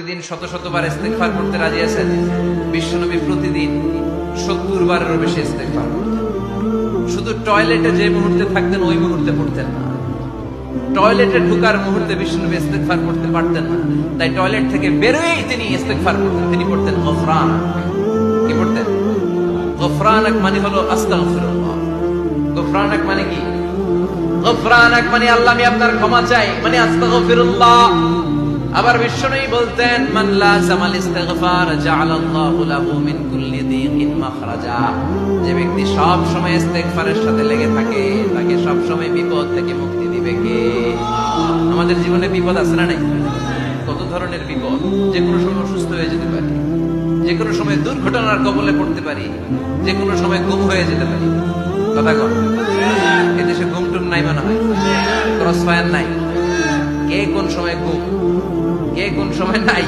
প্রতিদিন শত শতবার ইস্তেগফার করতে রাজি আছেন? বিশ্বনবী প্রতিদিন 70 বারেরও বেশি ইস্তেগফার করতেন। শুধু টয়লেটে যে মুহূর্তে থাকতেন ওই মুহূর্তে পড়তেন না, টয়লেটে ঢোকার মুহূর্তে বিশ্বনবী ইস্তেগফার করতে পারতেন না, তাই টয়লেট থেকে বেরোয়েই তিনি ইস্তেগফার করতেন। তিনি পড়তেন গফরানাক। কি পড়তেন? গফরানাক মানে হলো আস্তাগফিরুল্লাহ। গফরানাক মানে কি? গফরানাক মানে আল্লাহ আমি আপনার ক্ষমা চাই, মানে আস্তাগফিরুল্লাহ। আবার বিশ্বনবী বলতেন মান লাযামাল ইস্তিগফার জাআলাল্লাহু লাহু মিন কুল্লি দীকিন মাখরাজা। যে ব্যক্তি সব সময় ইস্তেগফারের সাথে লেগে থাকে তাকে সব সময় বিপদ থেকে মুক্তি দিবে কে? আমাদের জীবনে বিপদ আছে না নাই? কত ধরনের বিপদ! যে কোনো সময় অসুস্থ হয়ে যেতে পারি, যে কোনো সময় দুর্ঘটনার কবলে পড়তে পারি, যে কোনো সময় গুম হয়ে যেতে পারি। কথা কর, এদেশে গুম টুম নাই মনে হয়, ক্রস ফায়ার নাই। কে কোন সময় গুম, কে কোন সময় নাই।